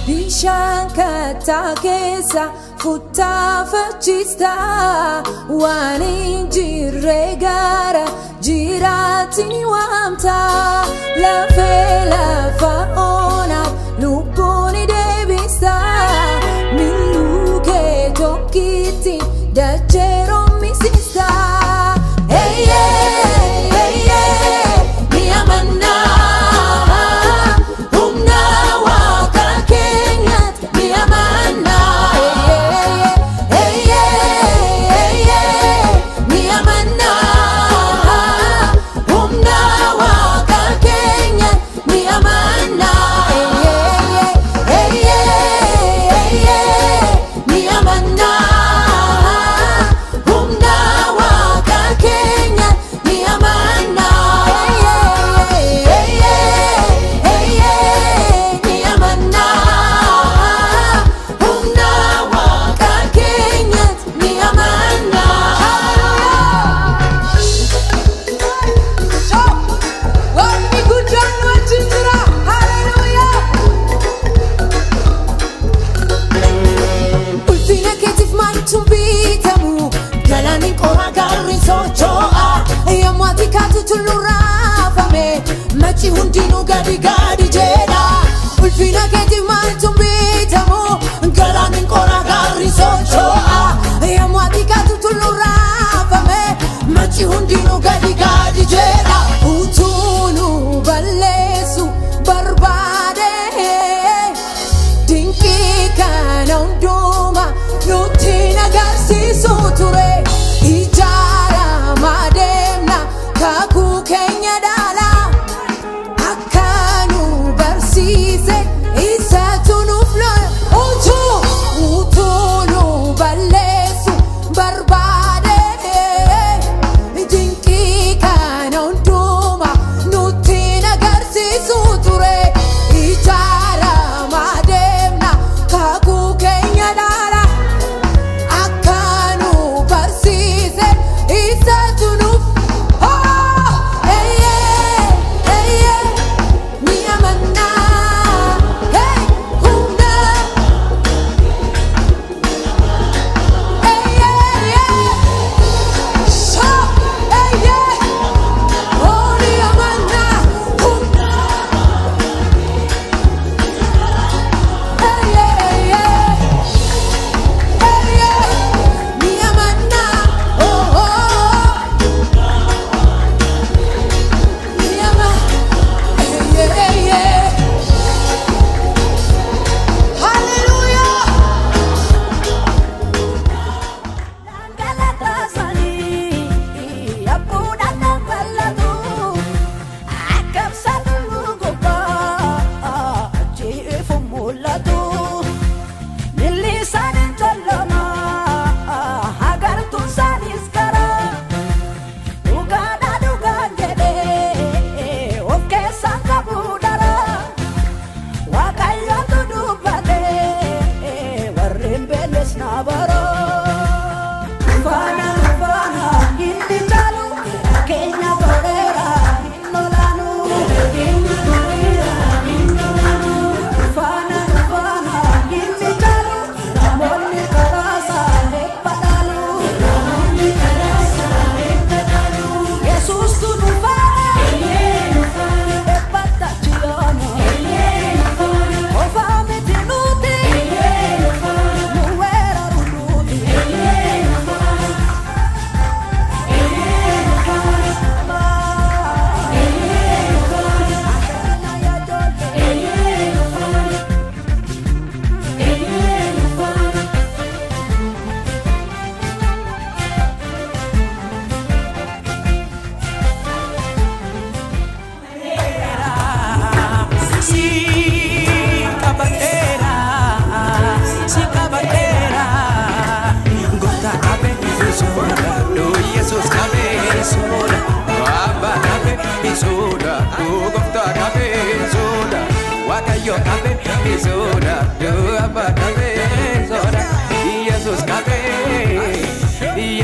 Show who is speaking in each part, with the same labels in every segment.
Speaker 1: bishaan kattakeessa futtaafachista waan hin jirre gara jiraatti ni waamta lafee lafa onaaf lubbuun deebista miiluu kee tokkitti dachee roommisista. Machi hundinuu gadi gadi jedha ulfina keetiif maaltu bitamu galaaniin qoraa gaarri socho'a yommuu ati kaatu tulluu raafame machi hundinuu gadi gadi jedha utuu nu balleessu barbaade dinqii kana hundumaa nutti agarsiisu ture ijaaramaa deemna kakuu keenya dhaala.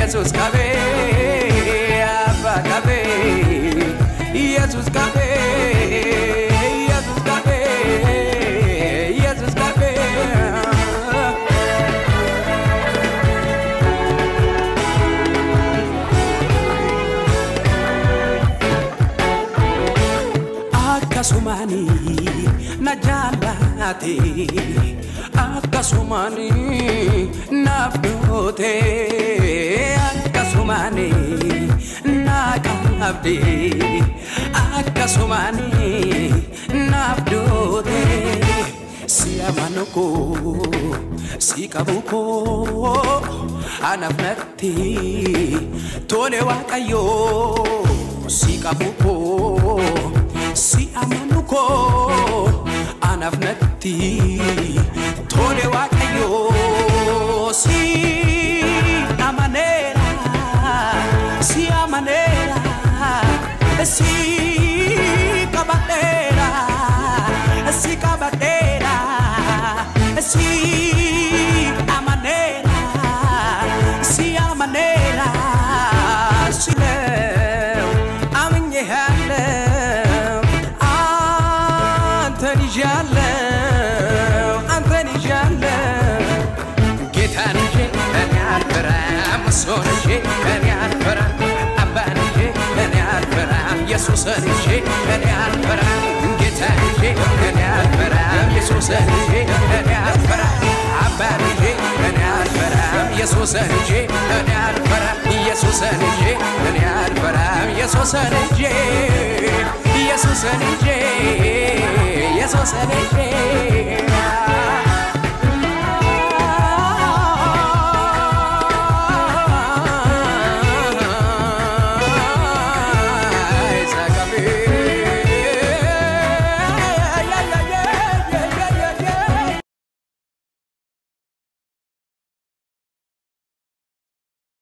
Speaker 2: Jesus cabe, Abba cabe, Jesus cabe, Jesus cabe, Jesus cabe. Akasumani najalate Akasumani nafdote Akasumani nakabde Akasumani nafdote Siamanuko sikabuko anafnati tole wakayo sikabuko Siamanuko anafnati tole wakayo Siamanera Sikabadera Sikabadera Siamanera Siamanera Silew Aminye halew Anteni jalew Anteni jalew Gitanije eni alperam Sonije eni alperam Abanije eni alperam Yesusanije eni alperam Gitanije eni alperam Yesusanije eni alperam Abanije eni alperam Yesusanije eni alperam Yesusanije eni alperam Yesusanije Yesusanije Yesusanije